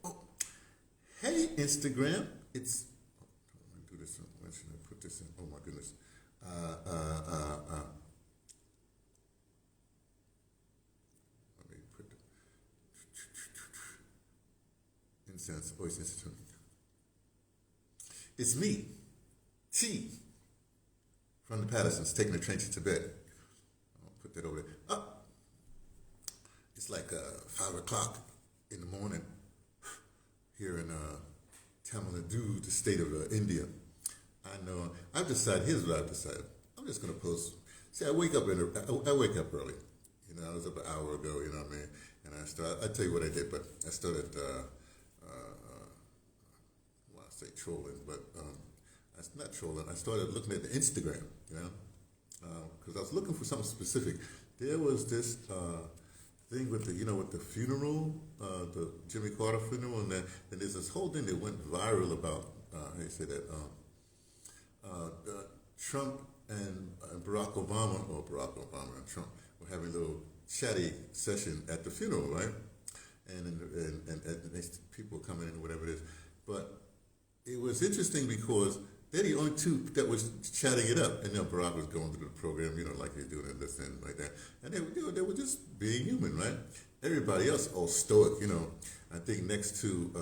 Oh, hey Instagram, it's. Let me do this. When should I put this in? Oh my goodness. Let me put the incense. Voice incense. It's me, T, from the Pattersons, taking the train to Tibet. I'll put that over there. It's like 5 o'clock in the morning here in Tamil Nadu, the state of India. I know. I've decided. Here's what I've decided. I'm just gonna post. See, I wake up early. You know, I was up an hour ago. You know what I mean? And I tell you what I did, but I started. Well, I say trolling, but that's not trolling. I started looking at the Instagram. You know, because I was looking for something specific. There was this. Thing with the funeral, the Jimmy Carter funeral, and then there's this whole thing that went viral about how you say that Trump and Barack Obama and Trump were having a little chatty session at the funeral, right? And people were coming in or whatever it is, but it was interesting because they're the only two that was chatting it up, and Barack was going through the program, like he's doing it, listening like that, and they were just being human, right? Everybody else all stoic, I think next to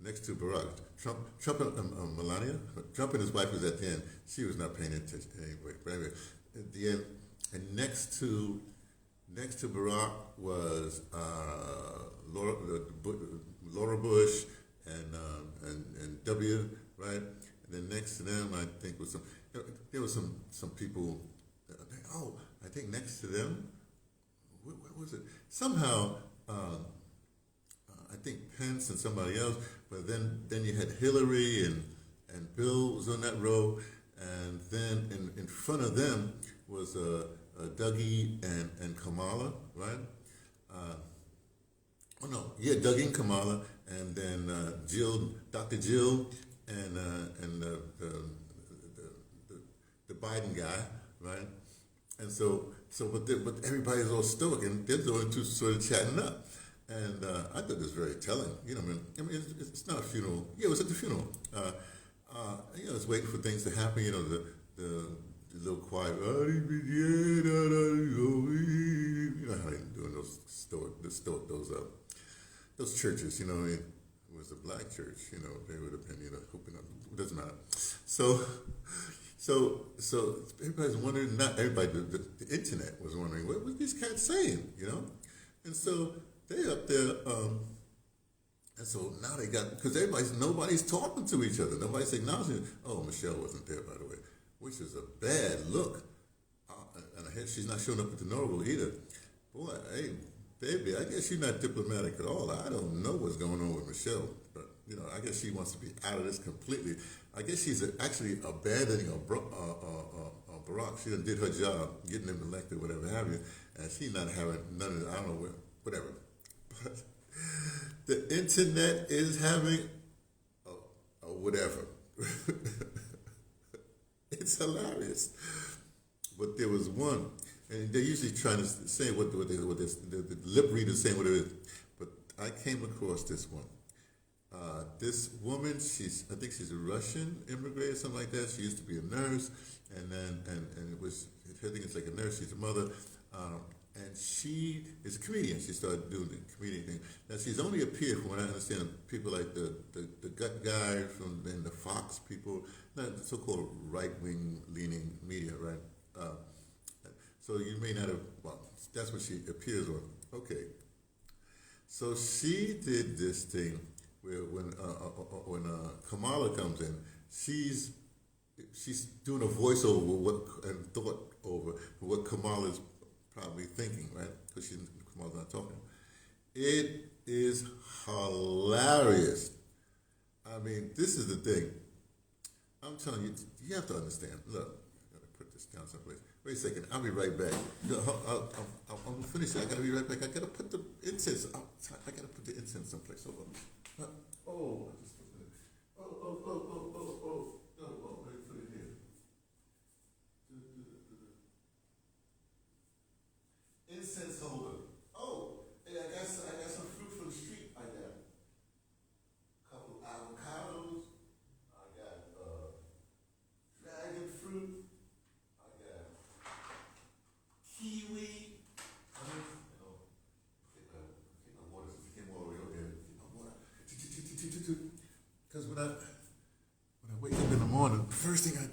Barack, Trump and Melania, Trump and his wife was at the end. She was not paying attention anyway, but anyway, at the end, and next to Barack was Laura Bush and W, right? And then next to them, I think there was some people. I think next to them, what was it? Somehow, I think Pence and somebody else. But then you had Hillary and Bill was on that row, and then in front of them was Dougie and Kamala, right? Dougie and Kamala, and then Dr. Jill, and the Biden guy, right? And but everybody's all stoic, and they're the only two sort of chatting up. And I thought this was very telling. I mean, it's not a funeral. Yeah, it was at the funeral. It's waiting for things to happen. The little choir. You know how they doing those churches. It was a black church. They would have been hooping up. It doesn't matter. So everybody's wondering. Not everybody. The internet was wondering what was these cats saying. And so they up there. And so now they got, because nobody's talking to each other. Nobody's acknowledging. Oh, Michelle wasn't there, by the way, which is a bad look. And she's not showing up at the Norval either. Boy, hey, baby, I guess you're not diplomatic at all. I don't know what's going on with Michelle, but I guess she wants to be out of this completely. I guess she's actually abandoning Barack. She done did her job, getting him elected, whatever have you, and she's not having none of it. I don't know whatever. But the internet is having a whatever. It's hilarious. But there was one, and they're usually trying to say what the lip reader's saying, what it is. But I came across this one. This woman, I think she's a Russian immigrant or something like that. She used to be a nurse, and it was, I think it's like a nurse. She's a mother, and she is a comedian. She started doing the comedian thing. Now she's only appeared, from what I understand, people like the gut guy from the Fox people, not the so-called right-wing leaning media, right? So you may not have. Well, that's what she appears on. Okay. So she did this thing where when Kamala comes in, she's doing a voiceover and thought over what Kamala's probably thinking, right? Because Kamala's not talking. It is hilarious. I mean, this is the thing. I'm telling you, you have to understand. Look, I gotta put this down someplace. Wait a second, I'll be right back. I'm finished. I gotta be right back. I gotta put the incense. I gotta put the incense someplace. Hold on. Oh, I just put it. Oh. Let me put it here. Incense holder. Oh,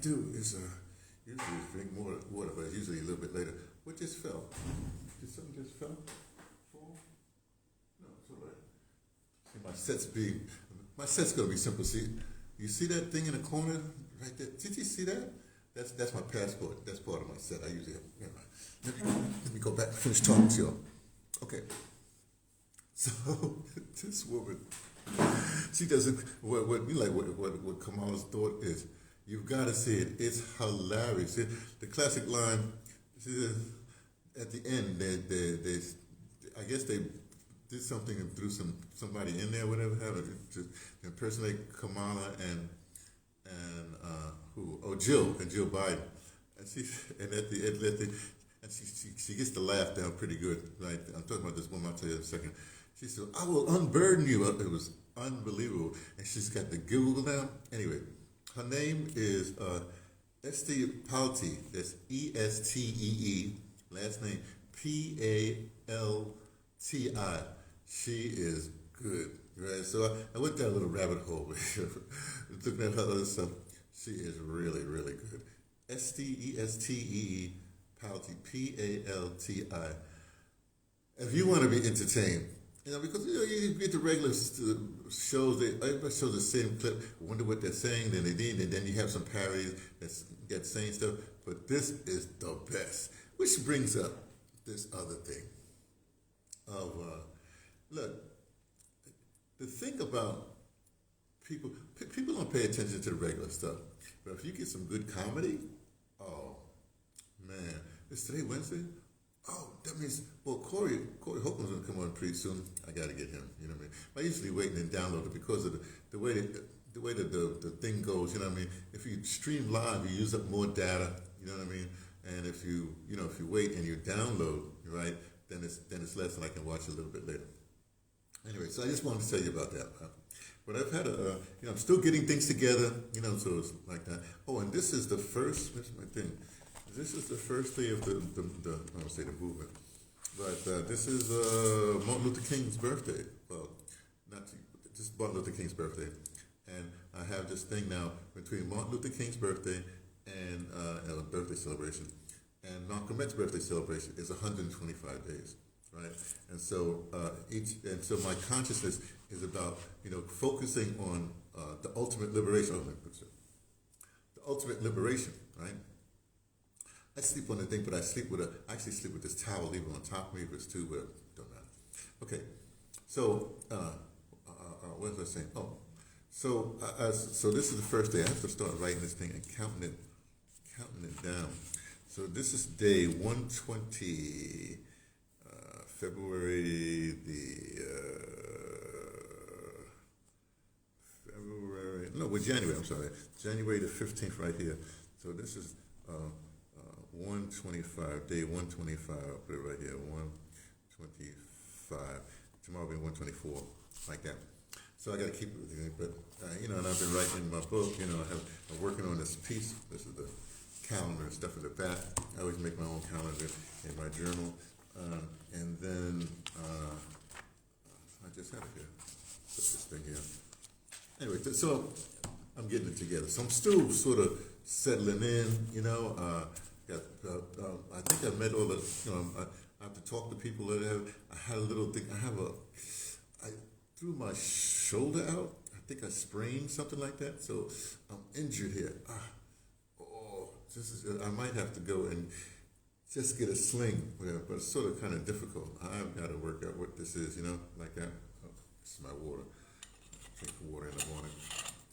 do is usually drink more water, but it's usually a little bit later. What just fell? Did something just fall? No, it's all right. See, my set's gonna be simple. See, you see that thing in the corner right there? Did you see that? That's my passport. That's part of my set. I usually have. Let me go back and finish talking to y'all. Okay. So this woman, she doesn't. What Kamala's thought is. You've got to see it. It's hilarious. The classic line. At the end, they I guess they did something and threw somebody in there, whatever happened, to impersonate Kamala and who? Oh, Jill Biden, and at the end, and she gets the laugh down pretty good. Right, I'm talking about this woman. I'll tell you in a second. She said, "I will unburden you." It was unbelievable, and she's got the Google now. Anyway, her name is Estee Palti. That's Estee. Last name Palti. She is good, right? So I went down a little rabbit hole, looking at her other stuff. She is really, really good. Estee Palti, Palti. If you want to be entertained, because you get the regular shows, everybody shows the same clip, wonder what they're saying, then you have some parodies that's saying stuff, but this is the best. Which brings up this other thing of, look, the thing about people don't pay attention to the regular stuff, but if you get some good comedy, oh, man, is today Wednesday? Oh, that means, well, Corey Holcomb's going to come on pretty soon. I got to get him, you know what I mean? I usually wait and then download it because of the way that the thing goes, you know what I mean? If you stream live, you use up more data, you know what I mean? And if you wait and you download, right, then it's less and I can watch it a little bit later. Anyway, so I just wanted to tell you about that. But I've had I'm still getting things together, so it's like that. Oh, and this is the first, where's my thing? This is the first day of the I don't say the movement, but this is Martin Luther King's birthday. Well, this is Martin Luther King's birthday, and I have this thing now between Martin Luther King's birthday and a birthday celebration, and Malcolm X's birthday celebration is 125 days, right? And so so my consciousness is about focusing on the ultimate liberation. The ultimate liberation, right? I sleep on the thing, but I actually sleep with this towel, leave it on top of me if it's too, but don't matter. Okay, so what was I saying? Oh, so this is the first day. I have to start writing this thing and counting it down. So this is day 120, January. I'm sorry, January the 15th, right here. So this is 125, day 125, I'll put it right here, 125, tomorrow will be 124, like that. So I got to keep it with you, but, and I've been writing in my book, I'm working on this piece. This is the calendar and stuff in the back. I always make my own calendar in my journal. And then, I just had it here, put this thing here. Anyway, so I'm getting it together. So I'm still sort of settling in, I think I met all the, I have to talk to people that I had a little thing, I threw my shoulder out. I think I sprained something like that. So I'm injured here. I might have to go and just get a sling, but it's sort of kind of difficult. I've got to work out what this is, like that. Oh, this is my water. Drink water in the morning.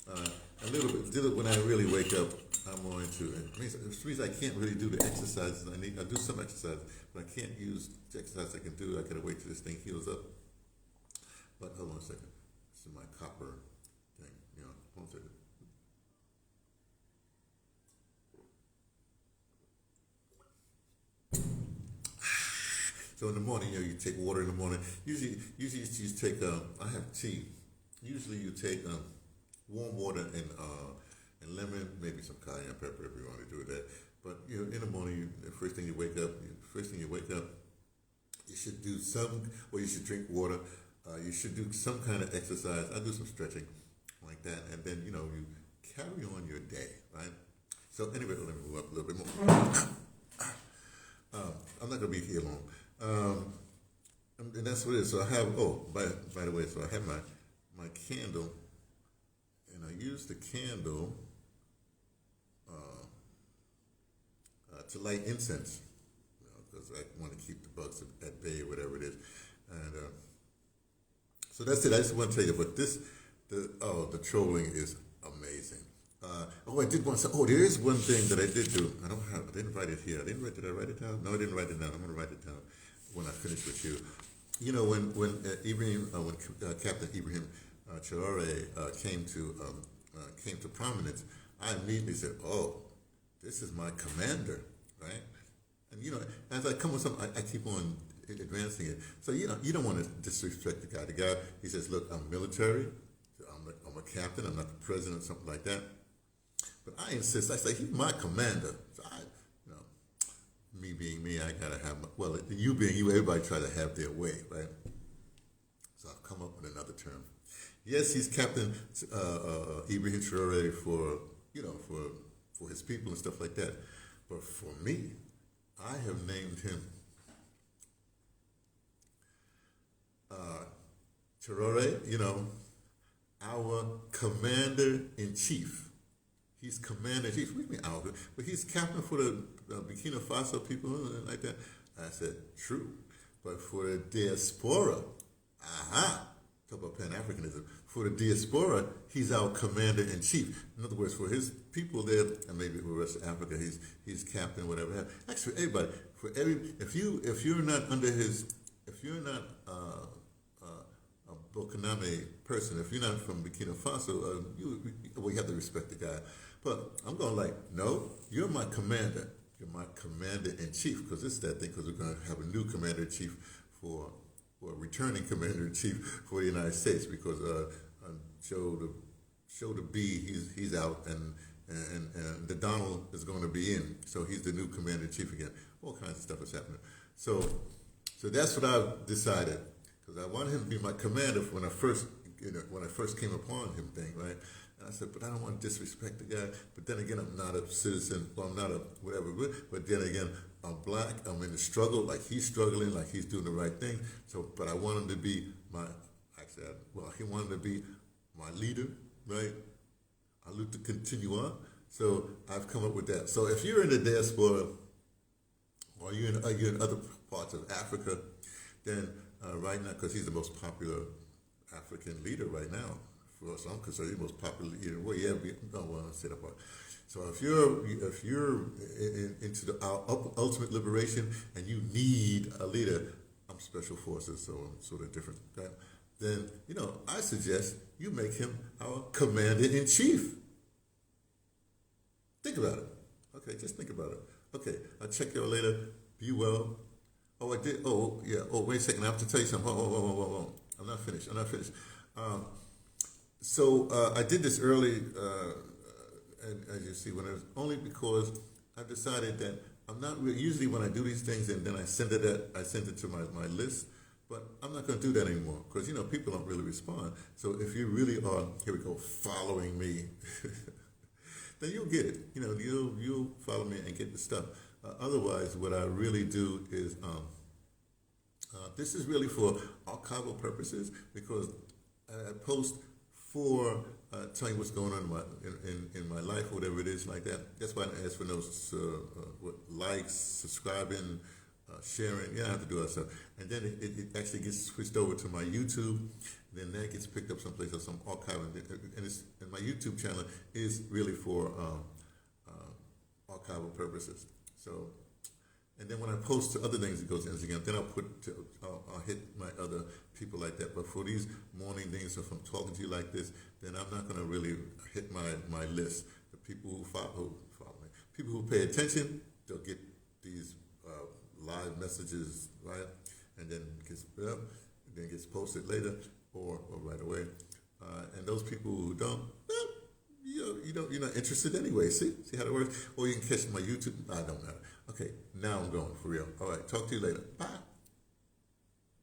A little bit, when I really wake up, I'm going to, it means I can't really do the exercises I do some exercise, but I can't use the exercise I can do. I gotta wait till this thing heals up. But hold on a second. This is my copper thing, hold on a second. So in the morning, you take water in the morning. Usually you take, I have tea. Usually you take warm water and lemon, maybe some cayenne pepper if you want to do that. But in the morning, the first thing you wake up, you should do you should drink water. You should do some kind of exercise. I do some stretching like that, and then you carry on your day, right? So anyway, let me move up a little bit more. I'm not going to be here long. And that's what it is. So I have, by the way, so I have my candle, and I use the candle to light incense, because I want to keep the bugs at bay or whatever it is. And so that's it. I just want to tell you, but the trolling is amazing. I did want to say, there is one thing that I did do. I didn't write it here. Did I write it down? No, I didn't write it down. I'm going to write it down when I finish with you. You know, when Captain Ibrahim Traore came to prominence, I immediately said, "Oh, this is my commander," right? And you know, as I come with something, I keep on advancing it. So you know, you don't want to disrespect the guy. The guy, he says, "Look, I'm military. I'm a captain. I'm not the president, or something like that." But I insist. I say he's my commander. So me being me, I gotta have you being you. Everybody try to have their way, right? So I've come up with another term. Yes, he's Captain Ibrahim Traore for his people and stuff like that. But for me, I have named him Traore. You know, our commander-in-chief. He's commander-in-chief. What do you mean our? But he's captain for the Burkina Faso people like that. I said, true. But for the diaspora, talk about Pan-Africanism. For the diaspora, he's our commander-in-chief. In other words, for his people there, and maybe for the rest of Africa, he's captain, whatever. Actually, everybody. If you're not under his, if you're not a Burkinabé person, if you're not from Burkina Faso, you have to respect the guy. But I'm going no, you're my commander. You're my commander-in-chief, because it's that thing, because we're going to have a new commander-in-chief for a returning commander-in-chief for the United States, because Joe the B, he's out, and the Donald is going to be in, so he's the new commander-in-chief again. All kinds of stuff is happening. So that's what I've decided, because I wanted him to be my commander when I first came upon him thing, right? And I said, but I don't want to disrespect the guy. But then again, I'm not a citizen, or I'm not a whatever. But then again, I'm black. I'm in the struggle, like he's struggling, like he's doing the right thing. So, but I want him to be he wanted to be my leader, right? I look to continue on. So I've come up with that. So if you're in the diaspora, or you're in other parts of Africa, then right now, because he's the most popular African leader right now, for us, I'm concerned, he's the most popular leader. Well, yeah, I don't want to say that part. So if you're into our ultimate liberation and you need a leader, I'm special forces, so I'm sort of different. Right? Then I suggest you make him our commander-in-chief. Think about it. Okay, just think about it. Okay, I'll check y'all later. Be well. Oh, I did. Oh, yeah. Oh, wait a second. I have to tell you something. Whoa. I'm not finished. So I did this early, and as you see, when it was only because I decided that I'm not really, usually when I do these things and then I send it to my list, but I'm not going to do that anymore because people don't really respond. So if you really are, here we go, following me, then you'll get it. You'll follow me and get the stuff. Otherwise, what I really do is this is really for archival purposes, because I post for telling what's going on in my life, or whatever it is like that. That's why I ask for those likes, subscribing, sharing. I have to do that stuff. And then it actually gets switched over to my YouTube. Then that gets picked up someplace or some archiving. And my YouTube channel is really for archival purposes. So, and then when I post to other things, it goes to Instagram. Then I'll hit my other people like that. But for these morning things, if I'm talking to you like this, then I'm not going to really hit my list. The people who follow me, people who pay attention, they'll get these live messages, right? And then it gets posted later or right away. And those people who don't, you're not interested anyway. See how it works? Or you can catch my YouTube. I don't matter. Okay, now I'm going for real. All right, talk to you later. Bye.